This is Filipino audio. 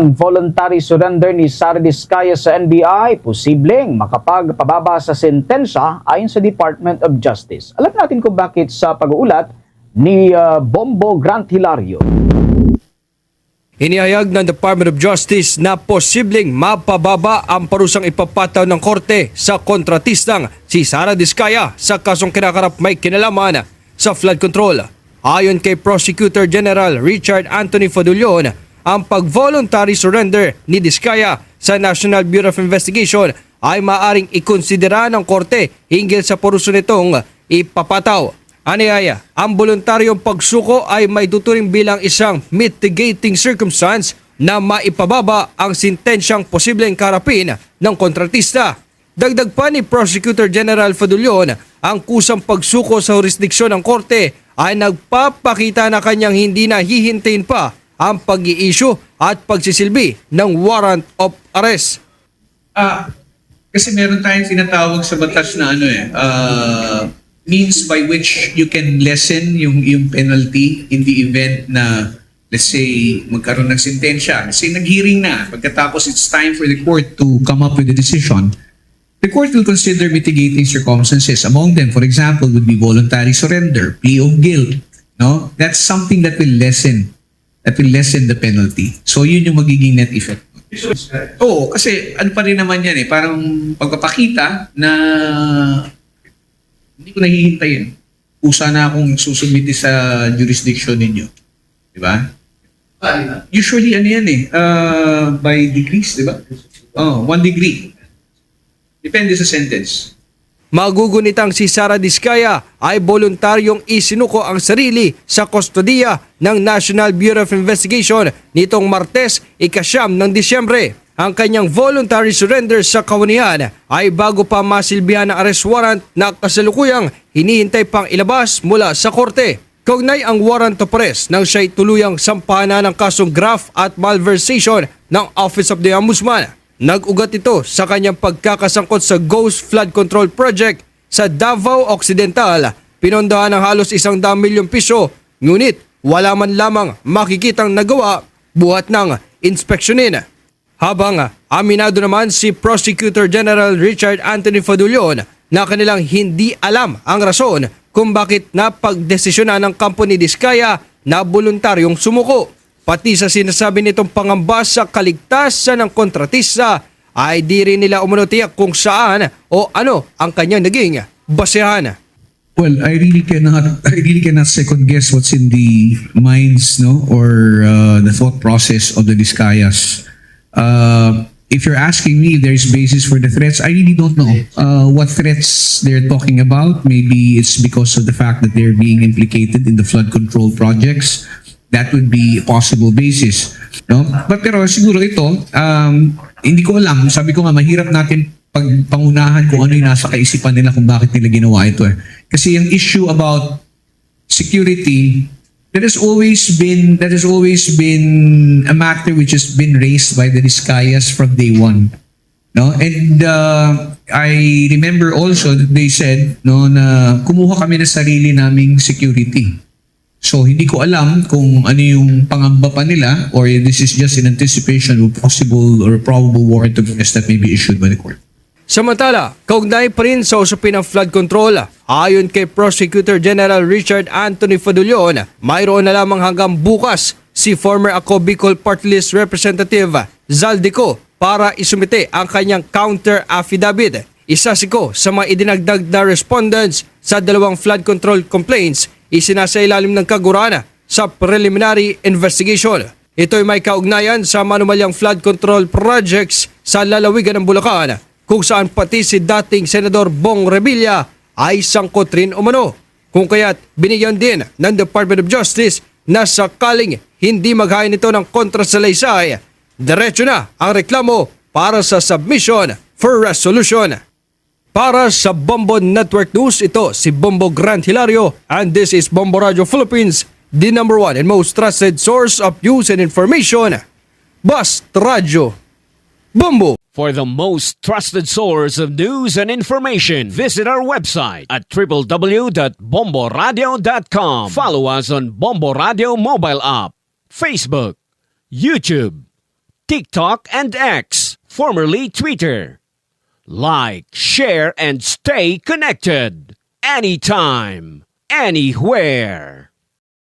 Ang voluntary surrender ni Sara Diskaya sa NBI, posibleng makapagpababa sa sentensya ayon sa Department of Justice. Alam natin kung bakit sa pag-uulat ni Bombo Grant Hilario. Inihayag ng Department of Justice na posibleng mapababa ang parusang ipapataw ng korte sa kontratistang si Sara Diskaya sa kasong kinakarap may kinalaman sa flood control. Ayon kay Prosecutor General Richard Anthony Fadulion, ang pag-voluntary surrender ni Diskaya sa National Bureau of Investigation ay maaring ikonsidera ng korte hinggil sa paruso nitong ipapataw. Aniyaya, ang voluntaryong pagsuko ay may tuturing bilang isang mitigating circumstance na maipababa ang sentensyang posibleng karapin ng kontratista. Dagdag pa ni Prosecutor General Fadulion, ang kusang pagsuko sa jurisdiksyon ng korte ay nagpapakita na kanyang hindi na hihintayin pa ang pag-i-issue at pagsisilbi ng warrant of arrest. Kasi meron tayong tinatawag sa batas na means by which you can lessen yung penalty in the event na, let's say, magkaroon ng sentensya. Kasi nag-hearing na, pagkatapos it's time for the court to come up with a decision. The court will consider mitigating circumstances. Among them, for example, would be voluntary surrender, plea of guilt. No? That's something that will lessen the penalty. So yun yung magiging net effect. Oo, kasi ano pa rin naman yan parang pagpapakita na hindi ko nahihintayin. Usa na akong susumiti sa jurisdiction ninyo. Di ba? Usually by degrees, di ba? 1 degree. Depende sa sentence. Magugunitang si Sara Diskaya ay voluntaryong isinuko ang sarili sa kustodiya ng National Bureau of Investigation nitong Martes, 9 ng Disyembre. Ang kanyang voluntary surrender sa kawanihan ay bago pa masilbihan ng arrest warrant na kasalukuyang hinihintay pang ilabas mula sa korte. Kaugnay ang warrant of arrest nang siya'y tuluyang sampahan ng kasong graft at malversation ng Office of the Ombudsman. Nag-ugat ito sa kanyang pagkakasangkot sa Ghost Flood Control Project sa Davao Occidental. Pinondohan ng halos 100 milyong piso, ngunit wala man lamang makikitang nagawa buhat ng inspeksyonin. Habang aminado naman si Prosecutor General Richard Anthony Fadulion na kanilang hindi alam ang rason kung bakit napagdesisyonan ng kampo ni Diskaya na voluntaryong sumuko. Pati sa sinasabi nitong pangamba sa kaligtasan ng kontratista ay di rin nila umunutiyak kung saan o ano ang kanyang naging basehan. Well, I really cannot second guess what's in the minds, or the thought process of the Diskayas. If you're asking me if there's basis for the threats, I really don't know what threats they're talking about. Maybe it's because of the fact that they're being implicated in the flood control projects. That would be a possible basis. No? Pero siguro ito, hindi ko alam. Sabi ko nga, mahirap natin pangunahan kung ano yung nasa kaisipan nila kung bakit nila ginawa ito. Kasi yung issue about security, that has always been a matter which has been raised by the Diskayas from day one. No? And I remember also that they said na kumuha kami ng sarili naming security. So hindi ko alam kung ano yung pangamba pa nila or this is just in anticipation of possible or probable warrant of arrest that may be issued by the court. Samantala, kaugnay pa rin sa usapin ng flood control, ayon kay Prosecutor General Richard Anthony Fadulion, mayroon na lamang hanggang bukas si former Ako Bicol Party List Representative Zaldico para isumite ang kanyang counter affidavit. Isa siko sa mga idinagdag na respondents sa 2 flood control complaints isinasailalim ng kagurana sa preliminary investigation. Ito ay may kaugnayan sa manumalyang flood control projects sa lalawigan ng Bulacan, kung saan pati si dating Senador Bong Revilla ay sangkot rin umano. Kung kaya't binigyan din ng Department of Justice na sakaling hindi maghain ito ng kontrasalaysay, diretso na ang reklamo para sa submission for resolution. Para sa Bombo Network News, ito si Bombo Grant Hilario and this is Bombo Radio Philippines, the #1 and most trusted source of news and information. Bast Radio Bombo. For the most trusted source of news and information, visit our website at www.bomboradio.com. Follow us on Bombo Radio mobile app, Facebook, YouTube, TikTok, and X, formerly Twitter. Like, share, and stay connected. Anytime, anywhere.